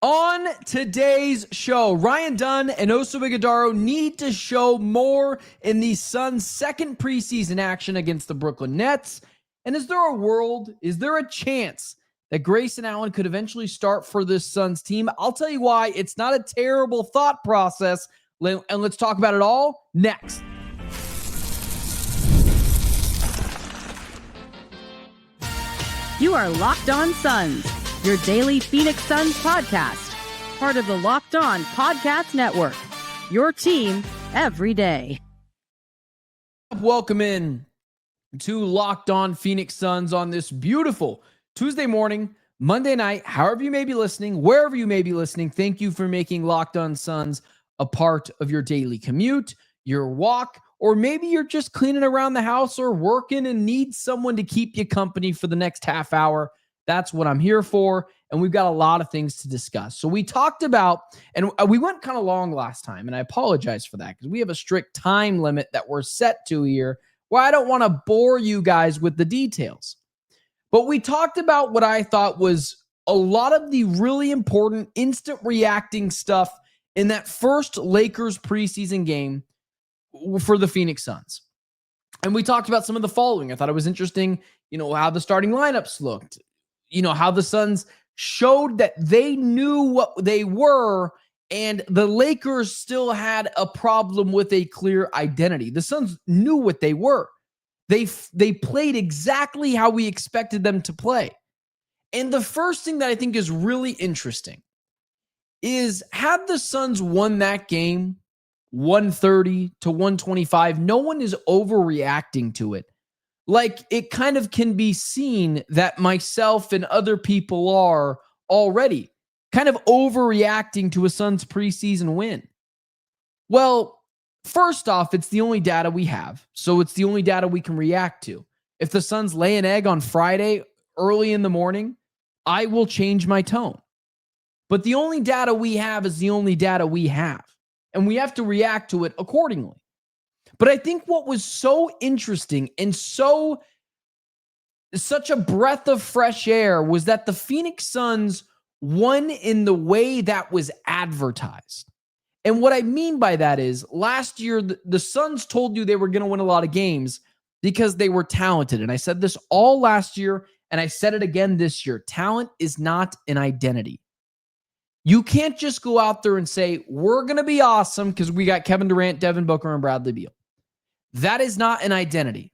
On today's show, Ryan Dunn and Oso Iguidaro need to show more in the Suns' second preseason action against the Brooklyn Nets. And is there a chance that Grayson Allen could eventually start for this Suns team? I'll tell you why. It's not a terrible thought process. And let's talk about it all next. You are Locked On Suns, your daily Phoenix Suns podcast, part of the Locked On Podcast Network, your team every day. Welcome in to Locked On Phoenix Suns on this beautiful Tuesday morning, Monday night, however you may be listening, wherever you may be listening. Thank you for making Locked On Suns a part of your daily commute, your walk, or maybe you're just cleaning around the house or working and need someone to keep you company for the next half hour. That's what I'm here for. And we've got a lot of things to discuss. So we talked about, and we went kind of long last time, and I apologize for that because we have a strict time limit that we're set to here where I don't want to bore you guys with the details. But we talked about what I thought was a lot of the really important instant reacting stuff in that first Lakers preseason game for the Phoenix Suns. And we talked about some of the following. I thought it was interesting, how the starting lineups looked, how the Suns showed that they knew what they were, and the Lakers still had a problem with a clear identity. The Suns knew what they were. They played exactly how we expected them to play. And the first thing that I think is really interesting is, had the Suns won that game 130 to 125, no one is overreacting to it. Like, it kind of can be seen that myself and other people are already kind of overreacting to a Suns preseason win. Well, first off, it's the only data we have, so it's the only data we can react to. If the Suns lay an egg on Friday early in the morning, I will change my tone. But the only data we have is the only data we have, and we have to react to it accordingly. But I think what was so interesting and such a breath of fresh air was that the Phoenix Suns won in the way that was advertised. And what I mean by that is, last year, the Suns told you they were going to win a lot of games because they were talented. And I said this all last year, and I said it again this year. Talent is not an identity. You can't just go out there and say, we're going to be awesome because we got Kevin Durant, Devin Booker, and Bradley Beal. That is not an identity.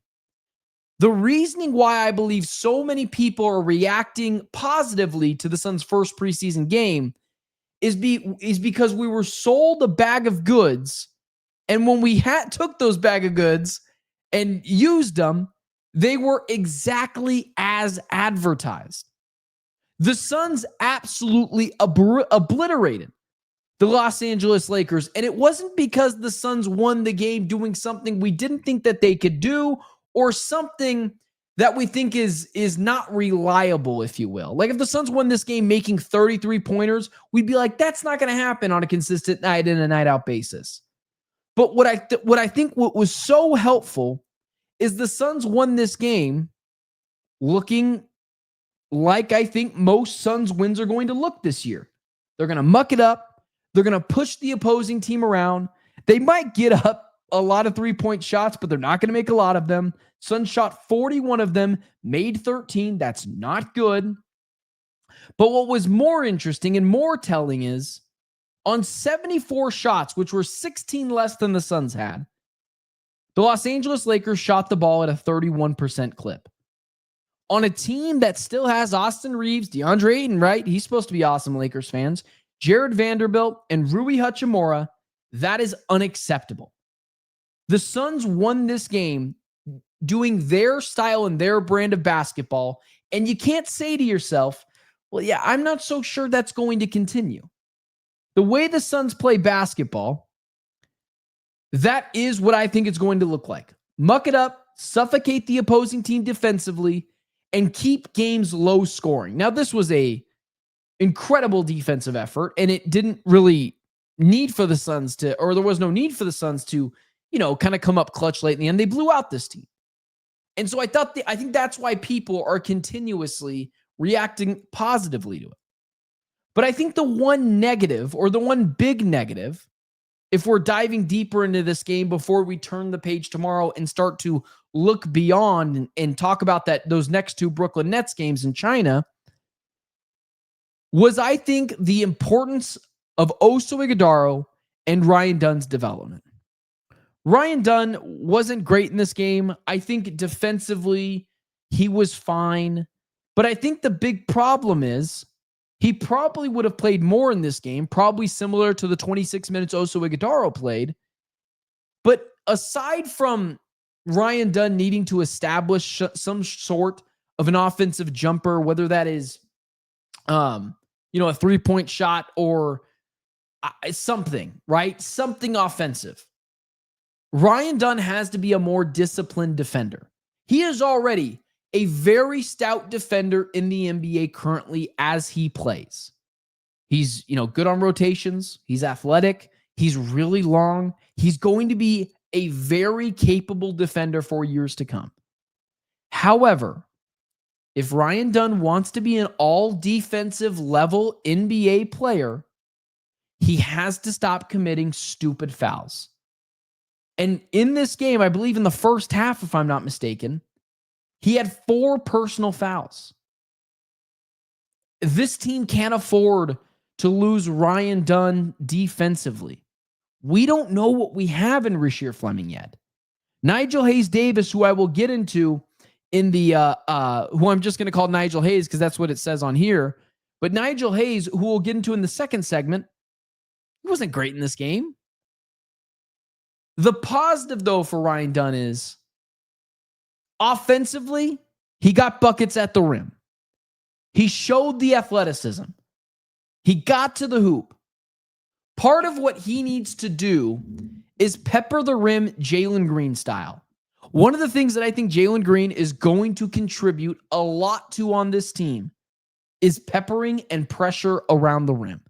The reasoning why I believe so many people are reacting positively to the Suns' first preseason game is because we were sold a bag of goods, and when we took those bag of goods and used them, they were exactly as advertised. The Suns absolutely obliterated the Los Angeles Lakers, and it wasn't because the Suns won the game doing something we didn't think that they could do, or something that we think is not reliable, if you will. Like, if the Suns won this game making 33-pointers, we'd be like, that's not going to happen on a consistent night in and night out basis. But what I think was so helpful is the Suns won this game looking like I think most Suns wins are going to look this year. They're going to muck it up. They're going to push the opposing team around. They might get up a lot of three-point shots, but they're not going to make a lot of them. Suns shot 41 of them, made 13. That's not good. But what was more interesting and more telling is, on 74 shots, which were 16 less than the Suns had, the Los Angeles Lakers shot the ball at a 31% clip. On a team that still has Austin Reeves, DeAndre Ayton, right? He's supposed to be awesome, Lakers fans. Jared Vanderbilt and Rui Hachimura, that is unacceptable. The Suns won this game doing their style and their brand of basketball, and you can't say to yourself, well, yeah, I'm not so sure that's going to continue. The way the Suns play basketball, that is what I think it's going to look like. Muck it up, suffocate the opposing team defensively, and keep games low scoring. Now, this was a incredible defensive effort, and it didn't really need for the Suns to, or there was no need for the Suns to, kind of come up clutch late in the end. They blew out this team. And so I think that's why people are continuously reacting positively to it. But I think the one negative, or the one big negative, if we're diving deeper into this game before we turn the page tomorrow and start to look beyond and talk about those next two Brooklyn Nets games in China, was I think the importance of Oso Iguidaro and Ryan Dunn's development. Ryan Dunn wasn't great in this game. I think defensively he was fine. But I think the big problem is he probably would have played more in this game, probably similar to the 26 minutes Oso Iguidaro played. But aside from Ryan Dunn needing to establish some sort of an offensive jumper, whether that is a 3-point shot or something, right? Something offensive. Ryan Dunn has to be a more disciplined defender. He is already a very stout defender in the NBA currently as he plays. He's, good on rotations. He's athletic. He's really long. He's going to be a very capable defender for years to come. However, if Ryan Dunn wants to be an all defensive level NBA player, he has to stop committing stupid fouls. And in this game, I believe in the first half, if I'm not mistaken, he had 4 personal fouls. This team can't afford to lose Ryan Dunn defensively. We don't know what we have in Rasheer Fleming yet. Nigel Hayes Davis, who I will get into in the, who I'm just going to call Nigel Hayes because that's what it says on here. But Nigel Hayes, who we'll get into in the second segment, he wasn't great in this game. The positive, though, for Ryan Dunn is offensively, he got buckets at the rim. He showed the athleticism. He got to the hoop. Part of what he needs to do is pepper the rim Jalen Green style. One of the things that I think Jalen Green is going to contribute a lot to on this team is peppering and pressure around the rim.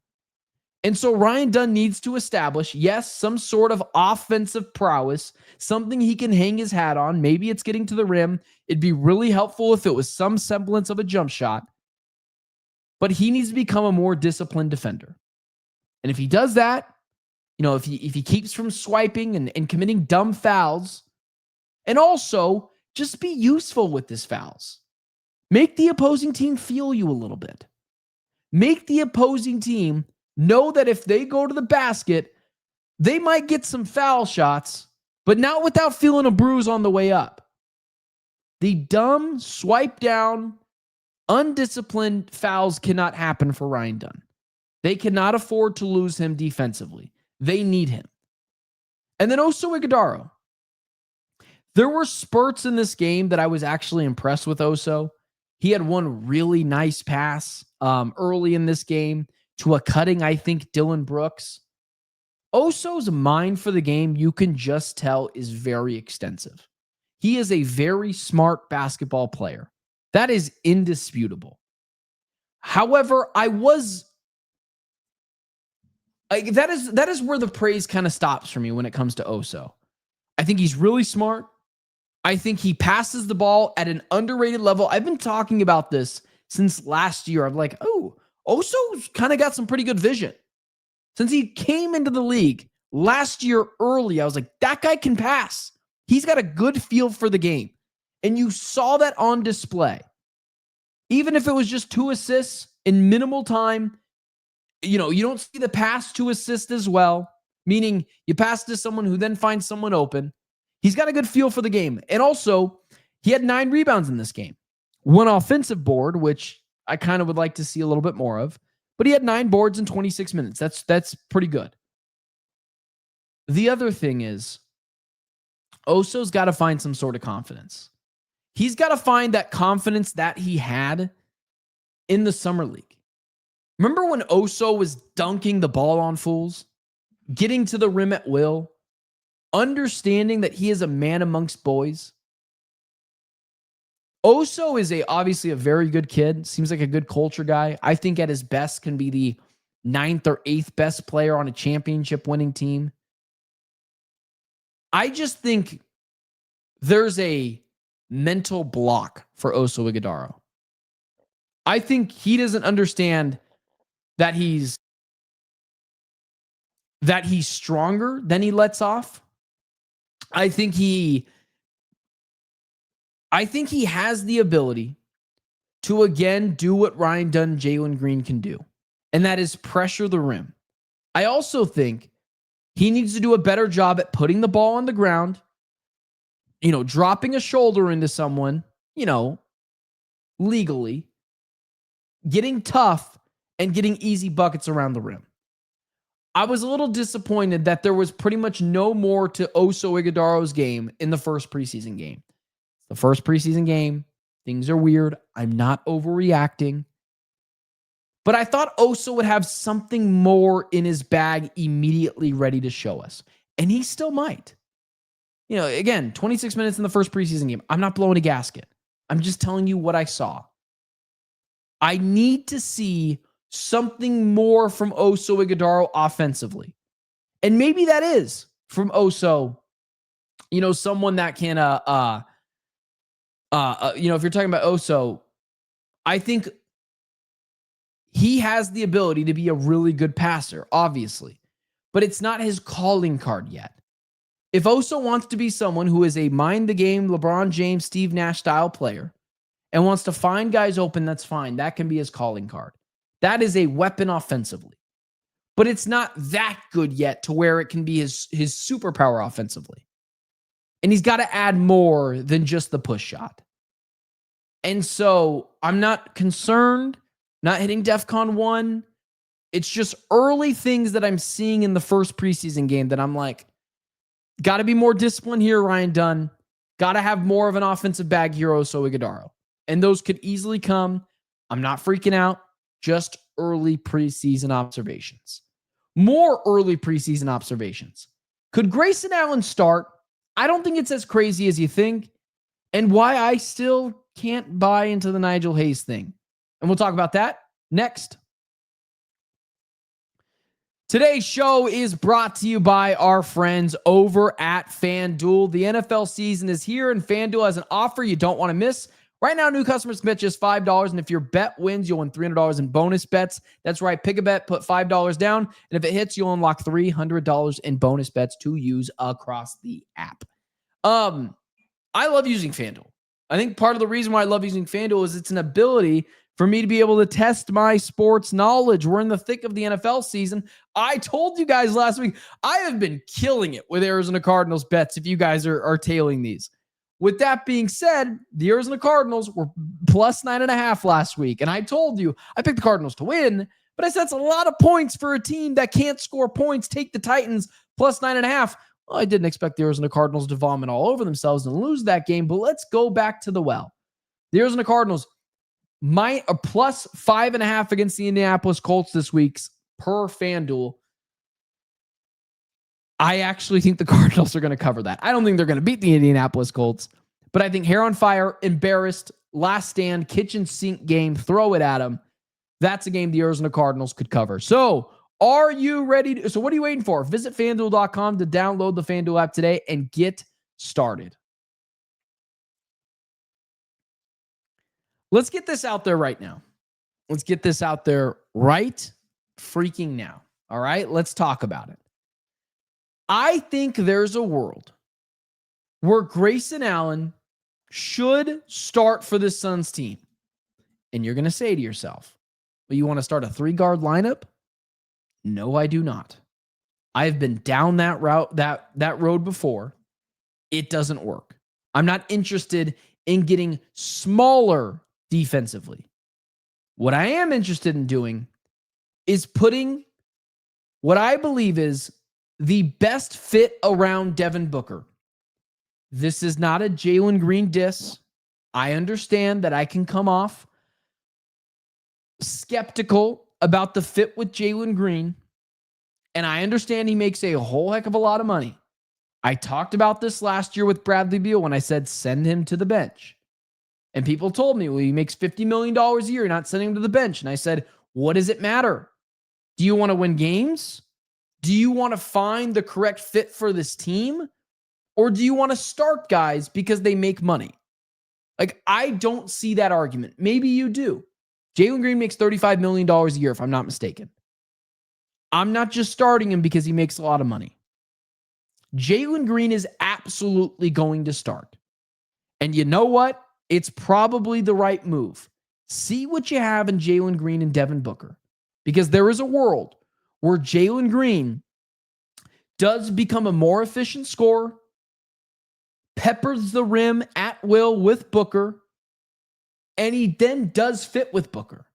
And so Ryan Dunn needs to establish, yes, some sort of offensive prowess, something he can hang his hat on. Maybe it's getting to the rim. It'd be really helpful if it was some semblance of a jump shot. But he needs to become a more disciplined defender. And if he does that, if he keeps from swiping and committing dumb fouls, and also just be useful with his fouls. Make the opposing team feel you a little bit. Make the opposing team know that if they go to the basket, they might get some foul shots, but not without feeling a bruise on the way up. The dumb, swipe down, undisciplined fouls cannot happen for Ryan Dunn. They cannot afford to lose him defensively. They need him. And then Oso Iguidaro. There were spurts in this game that I was actually impressed with Oso. He had one really nice pass early in this game to a cutting, I think, Dylan Brooks. Oso's mind for the game, you can just tell, is very extensive. He is a very smart basketball player. That is indisputable. However, that is where the praise kind of stops for me when it comes to Oso. I think he's really smart. I think he passes the ball at an underrated level. I've been talking about this since last year. I'm like, Oso's kind of got some pretty good vision. Since he came into the league last year early, I was like, that guy can pass. He's got a good feel for the game. And you saw that on display. Even if it was just 2 assists in minimal time, you don't see the pass to assist as well, meaning you pass to someone who then finds someone open. He's got a good feel for the game. And also, he had 9 rebounds in this game. 1 offensive board, which I kind of would like to see a little bit more of. But he had 9 boards in 26 minutes. That's pretty good. The other thing is, Oso's got to find some sort of confidence. He's got to find that confidence that he had in the summer league. Remember when Oso was dunking the ball on fools? Getting to the rim at will? Understanding that he is a man amongst boys? Oso is obviously a very good kid. Seems like a good culture guy. I think at his best can be the 9th or 8th best player on a championship winning team. I just think there's a mental block for Oso Iguidaro. I think he doesn't understand that he's stronger than he lets off. I think he has the ability to again do what Ryan Dunn, Jalen Green can do, and that is pressure the rim. I also think he needs to do a better job at putting the ball on the ground, dropping a shoulder into someone, legally, getting tough, and getting easy buckets around the rim. I was a little disappointed that there was pretty much no more to Oso Iguidaro's game in the first preseason game. The first preseason game, things are weird. I'm not overreacting. But I thought Oso would have something more in his bag immediately ready to show us. And he still might. Again, 26 minutes in the first preseason game. I'm not blowing a gasket. I'm just telling you what I saw. I need to see something more from Oso Iguidaro offensively. And maybe that is from Oso, someone that can, if you're talking about Oso, I think he has the ability to be a really good passer, obviously, but it's not his calling card yet. If Oso wants to be someone who is a mind the game, LeBron James, Steve Nash style player and wants to find guys open, that's fine. That can be his calling card. That is a weapon offensively, but it's not that good yet to where it can be his superpower offensively. And he's got to add more than just the push shot. And so I'm not concerned, not hitting DEFCON 1. It's just early things that I'm seeing in the first preseason game that I'm like, got to be more disciplined here, Ryan Dunn. Got to have more of an offensive bag here, Oso Iguidaro. And those could easily come. I'm not freaking out. Just early preseason observations. More early preseason observations. Could Grayson Allen start? I don't think it's as crazy as you think. And why I still can't buy into the Nigel Hayes thing. And we'll talk about that next. Today's show is brought to you by our friends over at FanDuel. The NFL season is here, and FanDuel has an offer you don't want to miss. Right now, new customers can bet just $5, and if your bet wins, you'll win $300 in bonus bets. That's right. Pick a bet, put $5 down, and if it hits, you'll unlock $300 in bonus bets to use across the app. I love using FanDuel. I think part of the reason why I love using FanDuel is it's an ability for me to be able to test my sports knowledge. We're in the thick of the NFL season. I told you guys last week, I have been killing it with Arizona Cardinals bets if you guys are tailing these. With that being said, the Arizona Cardinals were plus 9.5 last week. And I told you, I picked the Cardinals to win, but I said it's a lot of points for a team that can't score points. Take the Titans plus 9.5. Well, I didn't expect the Arizona Cardinals to vomit all over themselves and lose that game, but let's go back to the well. The Arizona Cardinals, plus 5.5 against the Indianapolis Colts this week per FanDuel. I actually think the Cardinals are going to cover that. I don't think they're going to beat the Indianapolis Colts, but I think hair on fire, embarrassed, last stand, kitchen sink game, throw it at them. That's a game the Arizona Cardinals could cover. So are you ready? So what are you waiting for? Visit FanDuel.com to download the FanDuel app today and get started. Let's get this out there right now. Let's get this out there right freaking now. All right, let's talk about it. I think there's a world where Grayson Allen should start for the Suns team. And you're going to say to yourself, well, you want to start a 3-guard lineup? No, I do not. I've been down that route, that road before. It doesn't work. I'm not interested in getting smaller defensively. What I am interested in doing is putting what I believe is the best fit around Devin Booker. This is not a Jalen Green diss. I understand that I can come off skeptical about the fit with Jalen Green, and I understand he makes a whole heck of a lot of money. I talked about this last year with Bradley Beal when I said send him to the bench. And people told me, well, he makes $50 million a year, you're not sending him to the bench. And I said, what does it matter? Do you want to win games? Do you want to find the correct fit for this team? Or do you want to start guys because they make money? Like, I don't see that argument. Maybe you do. Jalen Green makes $35 million a year, if I'm not mistaken. I'm not just starting him because he makes a lot of money. Jalen Green is absolutely going to start. And you know what? It's probably the right move. See what you have in Jalen Green and Devin Booker. Because there is a world where Jalen Green does become a more efficient scorer, peppers the rim at will with Booker, and he then does fit with Booker.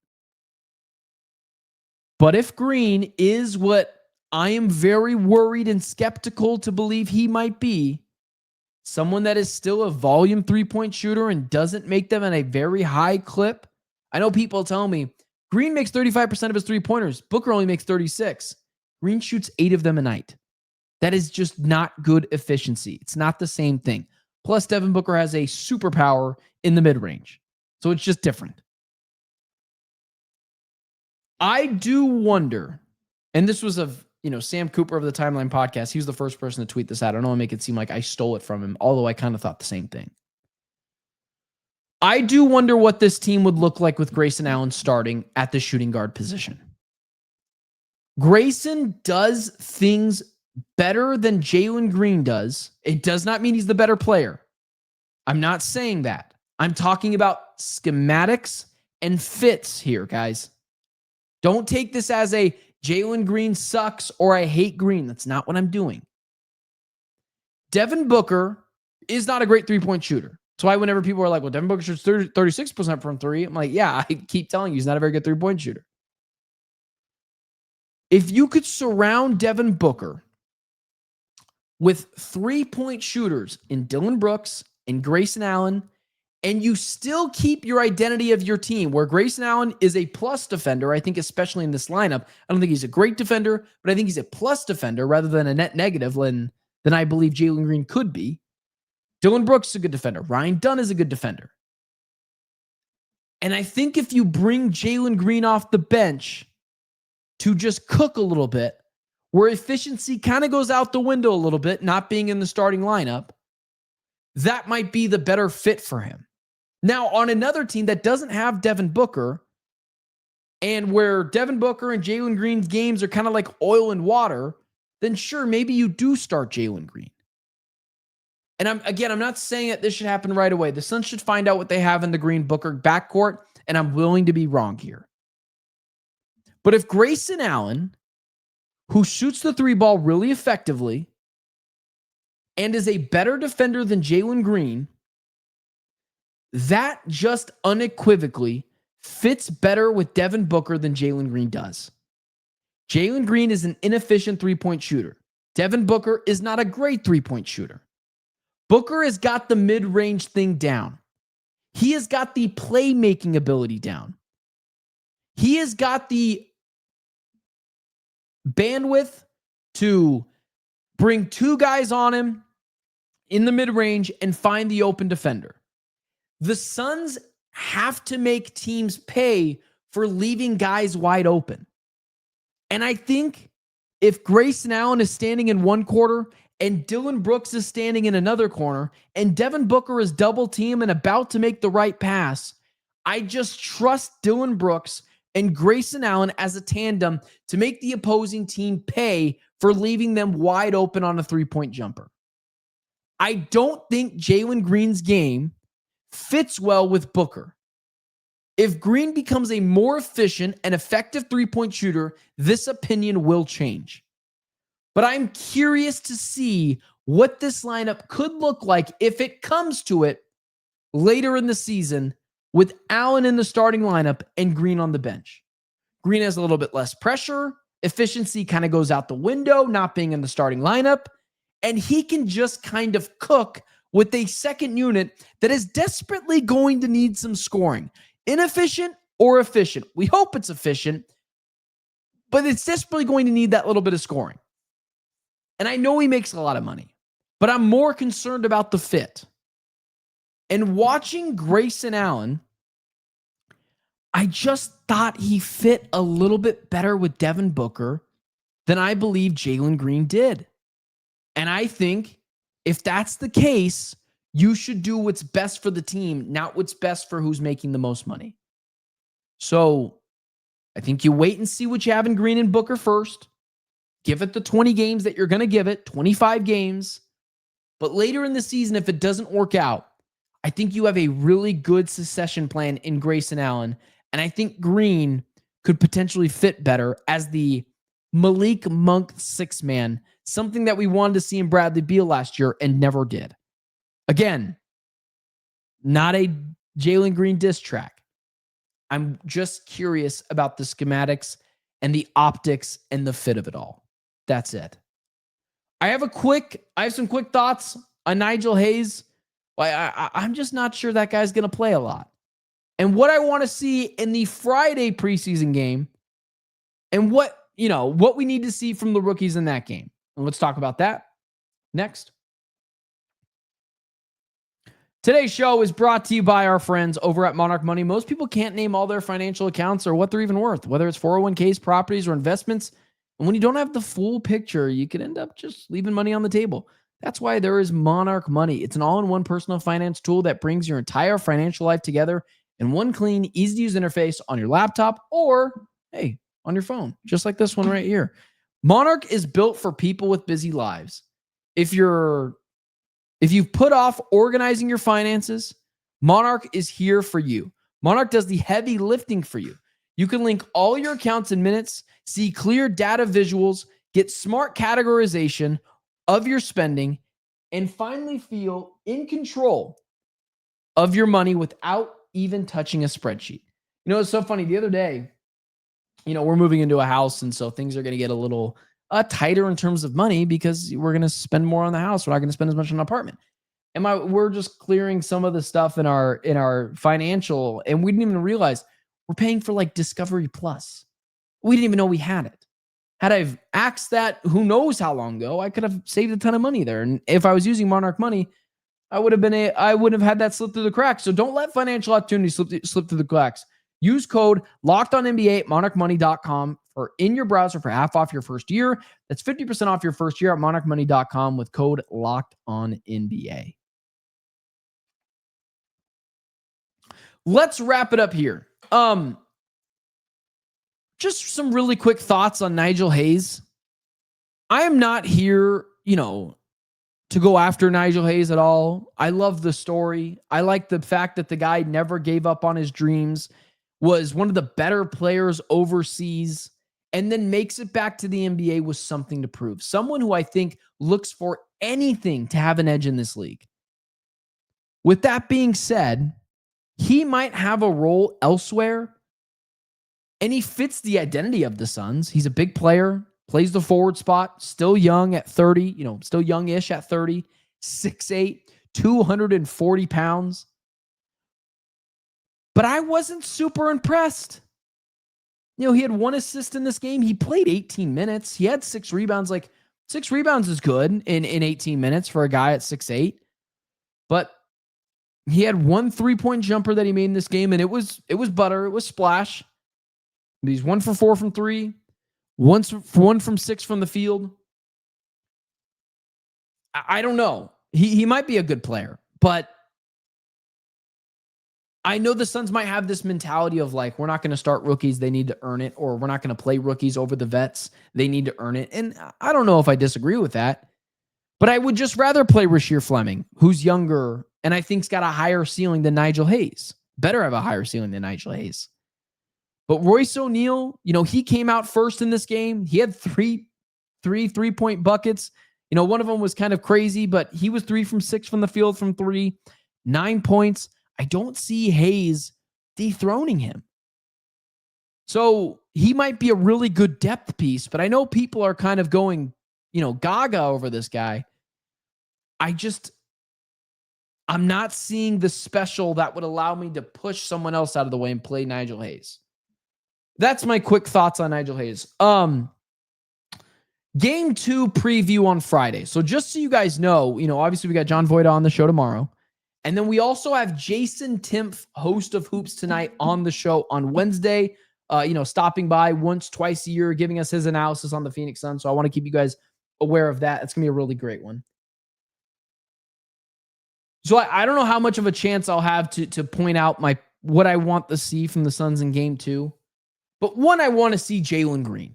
But if Green is what I am very worried and skeptical to believe he might be, someone that is still a volume three-point shooter and doesn't make them at a very high clip. I know people tell me, Green makes 35% of his three-pointers. Booker only makes 36. Green shoots 8 of them a night. That is just not good efficiency. It's not the same thing. Plus, Devin Booker has a superpower in the mid-range. So it's just different. I do wonder, and this was of Sam Cooper of the Timeline podcast. He was the first person to tweet this out. I don't want to make it seem like I stole it from him, although I kind of thought the same thing. I do wonder what this team would look like with Grayson Allen starting at the shooting guard position. Grayson does things better than Jalen Green does. It does not mean he's the better player. I'm not saying that. I'm talking about schematics and fits here, guys. Don't take this as a Jalen Green sucks or I hate Green. That's not what I'm doing. Devin Booker is not a great three-point shooter. That's why whenever people are like, well, Devin Booker shoots 36% from three, I'm like, yeah, I keep telling you, he's not a very good three-point shooter. If you could surround Devin Booker with three-point shooters in Dillon Brooks and Grayson Allen, and you still keep your identity of your team, where Grayson Allen is a plus defender, I think especially in this lineup. I don't think he's a great defender, but I think he's a plus defender rather than a net negative than I believe Jalen Green could be. Dillon Brooks is a good defender. Ryan Dunn is a good defender. And I think if you bring Jalen Green off the bench to just cook a little bit, where efficiency kind of goes out the window a little bit, not being in the starting lineup, that might be the better fit for him. Now, on another team that doesn't have Devin Booker, and where Devin Booker and Jalen Green's games are kind of like oil and water, then sure, maybe you do start Jalen Green. And I'm not saying that this should happen right away. The Suns should find out what they have in the Green-Booker backcourt, and I'm willing to be wrong here. But if Grayson Allen, who shoots the three ball really effectively and is a better defender than Jalen Green, that just unequivocally fits better with Devin Booker than Jalen Green does. Jalen Green is an inefficient three-point shooter. Devin Booker is not a great three-point shooter. Booker has got the mid-range thing down. He has got the playmaking ability down. He has got the bandwidth to bring two guys on him in the mid-range and find the open defender. The Suns have to make teams pay for leaving guys wide open. And I think if Grayson Allen is standing in one quarter and Dillon Brooks is standing in another corner and Devin Booker is double team and about to make the right pass, I just trust Dillon Brooks and Grayson Allen as a tandem to make the opposing team pay for leaving them wide open on a three-point jumper. I don't think Jalen Green's game fits well with Booker. If Green becomes a more efficient and effective three-point shooter, this opinion will change. But I'm curious to see what this lineup could look like if it comes to it later in the season with Allen in the starting lineup and Green on the bench. Green has a little bit less pressure. Efficiency kind of goes out the window, not being in the starting lineup. And he can just kind of cook with a second unit that is desperately going to need some scoring. Inefficient or efficient. We hope it's efficient, but it's desperately going to need that little bit of scoring. And I know he makes a lot of money, but I'm more concerned about the fit. And watching Grayson Allen, I just thought he fit a little bit better with Devin Booker than I believe Jalen Green did. And I think if that's the case, you should do what's best for the team, not what's best for who's making the most money. So I think you wait and see what you have in Green and Booker first. Give it the 20 games that you're going to give it, 25 games. But later in the season, if it doesn't work out, I think you have a really good succession plan in Grayson Allen. And I think Green could potentially fit better as the Malik Monk six man, something that we wanted to see in Bradley Beal last year and never did. Again, not a Jalen Green diss track. I'm just curious about the schematics and the optics and the fit of it all. That's it. I have some quick thoughts on Nigel Hayes. I'm just not sure that guy's going to play a lot. And what I want to see in the Friday preseason game and what we need to see from the rookies in that game. And let's talk about that next. Today's show is brought to you by our friends over at Monarch Money. Most people can't name all their financial accounts or what they're even worth, whether it's 401ks, properties, or investments. And when you don't have the full picture, you can end up just leaving money on the table. That's why there is Monarch Money. It's an all-in-one personal finance tool that brings your entire financial life together in one clean, easy-to-use interface on your laptop or, hey, on your phone, just like this one right here. Monarch is built for people with busy lives. If you've put off organizing your finances, Monarch is here for you. Monarch does the heavy lifting for you. You can link all your accounts in minutes, see clear data visuals, get smart categorization of your spending, and finally feel in control of your money without even touching a spreadsheet. It's so funny. The other day, we're moving into a house, and so things are going to get a little tighter in terms of money because we're going to spend more on the house. We're not going to spend as much on an apartment. And we're just clearing some of the stuff in our financial, and we didn't even realize we're paying for like Discovery Plus. We didn't even know we had it. Had I axed that, who knows how long ago, I could have saved a ton of money there. And if I was using Monarch Money, I wouldn't have had that slip through the cracks. So don't let financial opportunities slip through the cracks. Use code LOCKEDONNBA at monarchmoney.com or in your browser for half off your first year. That's 50% off your first year at monarchmoney.com with code LOCKEDONNBA. Let's wrap it up here. Just some really quick thoughts on Nigel Hayes. I am not here, to go after Nigel Hayes at all. I love the story. I like the fact that the guy never gave up on his dreams, was one of the better players overseas, and then makes it back to the NBA with something to prove. Someone who I think looks for anything to have an edge in this league. With that being said, he might have a role elsewhere, and he fits the identity of the Suns. He's a big player, plays the forward spot, still young at 30, still youngish at 30, 6'8", 240 pounds. But I wasn't super impressed. He had 1 assist in this game. He played 18 minutes. He had 6 rebounds. Like 6 rebounds is good in 18 minutes for a guy at 6'8". But he had 1 3-point jumper that he made in this game, and it was butter. It was splash. He's 1 for 4 from 3, 1 from 6 from the field. I don't know. He might be a good player, but I know the Suns might have this mentality of like, we're not going to start rookies. They need to earn it. Or we're not going to play rookies over the vets. They need to earn it. And I don't know if I disagree with that, but I would just rather play Rasheer Fleming, who's younger and I think's got a higher ceiling than Nigel Hayes. Better have a higher ceiling than Nigel Hayes. But Royce O'Neal, he came out first in this game. He had 3 3-point buckets. One of them was kind of crazy, but he was 3 from 6 from the field from 3, 9 points. I don't see Hayes dethroning him. So he might be a really good depth piece, but I know people are kind of going, gaga over this guy. I'm not seeing the special that would allow me to push someone else out of the way and play Nigel Hayes. That's my quick thoughts on Nigel Hayes. Game 2 preview on Friday. So just so you guys know, obviously we got John Voida on the show tomorrow. And then we also have Jason Timpf, host of Hoops Tonight, on the show on Wednesday, stopping by once, twice a year, giving us his analysis on the Phoenix Suns. So I want to keep you guys aware of that. It's going to be a really great one. So I don't know how much of a chance I'll have to point out my what I want to see from the Suns in game 2. But one, I want to see Jalen Green.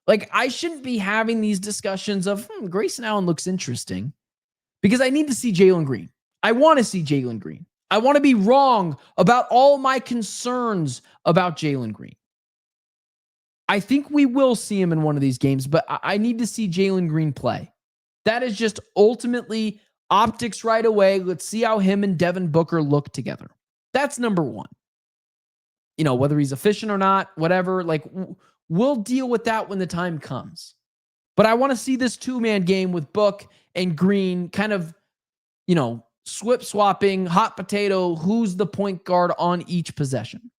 Like, I shouldn't be having these discussions of Grayson Allen looks interesting because I need to see Jalen Green. I want to see Jalen Green. I want to be wrong about all my concerns about Jalen Green. I think we will see him in one of these games, but I need to see Jalen Green play. That is just ultimately optics right away. Let's see how him and Devin Booker look together. That's number one. You know, whether he's efficient or not, whatever, like we'll deal with that when the time comes. But I want to see this two-man game with Book and Green kind of, you know, swapping, hot potato, who's the point guard on each possession.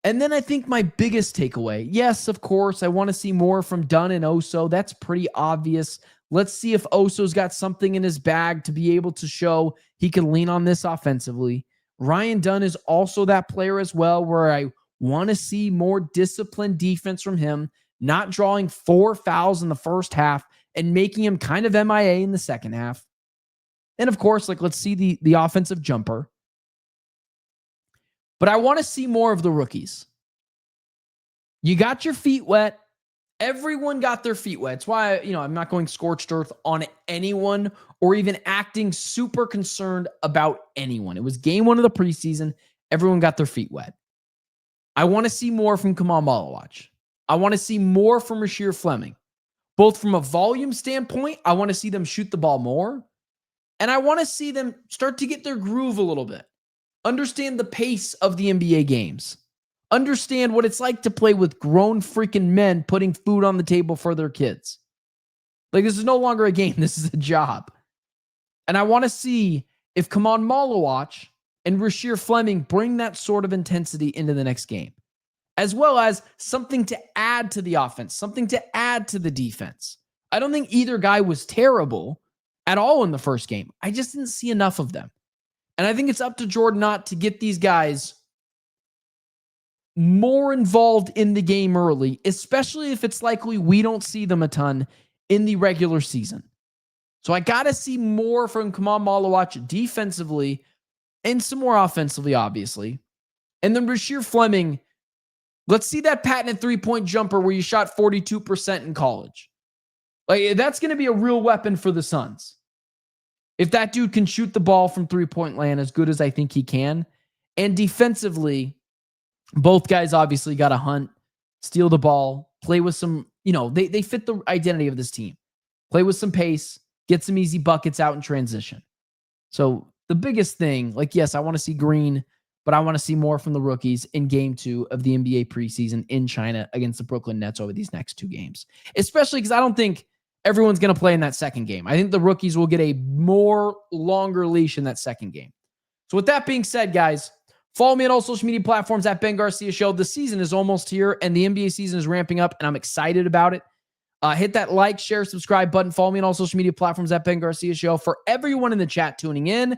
And then I think my biggest takeaway, yes, of course, I want to see more from Dunn and Oso. That's pretty obvious. Let's see if Oso's got something in his bag to be able to show he can lean on this offensively. Ryan Dunn is also that player as well, where I want to see more disciplined defense from him, not drawing 4 fouls in the first half and making him kind of MIA in the second half. And of course, like, let's see the offensive jumper. But I want to see more of the rookies. You got your feet wet. Everyone got their feet wet. It's why, I'm not going scorched earth on anyone or even acting super concerned about anyone. It was game 1 of the preseason. Everyone got their feet wet. I want to see more from Kamal Maluach. I want to see more from Rasheer Fleming. Both from a volume standpoint, I want to see them shoot the ball more. And I want to see them start to get their groove a little bit. Understand the pace of the NBA games. Understand what it's like to play with grown freaking men putting food on the table for their kids. Like, this is no longer a game. This is a job. And I want to see if Kamal Maluach and Rasheer Fleming bring that sort of intensity into the next game, as well as something to add to the offense, something to add to the defense. I don't think either guy was terrible at all in the first game. I just didn't see enough of them. And I think it's up to Jordan Knott to get these guys more involved in the game early, especially if it's likely we don't see them a ton in the regular season. So I got to see more from Kamal Maluach defensively and some more offensively, obviously. And then Rasheer Fleming, let's see that patented three-point jumper where you shot 42% in college. Like, that's going to be a real weapon for the Suns. If that dude can shoot the ball from three-point land as good as I think he can. And defensively, both guys obviously got to hunt, steal the ball, play with some, they fit the identity of this team. Play with some pace, get some easy buckets out in transition. So the biggest thing, yes, I want to see Green, but I want to see more from the rookies in game 2 of the NBA preseason in China against the Brooklyn Nets over these next 2 games. Especially because I don't think everyone's going to play in that second game. I think the rookies will get a more longer leash in that second game. So with that being said, guys, follow me on all social media platforms at Ben Garcia Show. The season is almost here and the NBA season is ramping up and I'm excited about it. Hit that like, share, subscribe button. Follow me on all social media platforms at Ben Garcia Show. For everyone in the chat tuning in,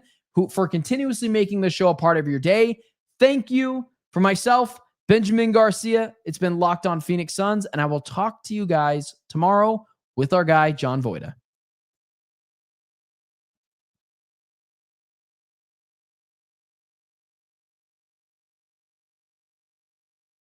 for continuously making the show a part of your day, thank you. For myself, Benjamin Garcia, it's been Locked On Phoenix Suns, and I will talk to you guys tomorrow with our guy, John Voida.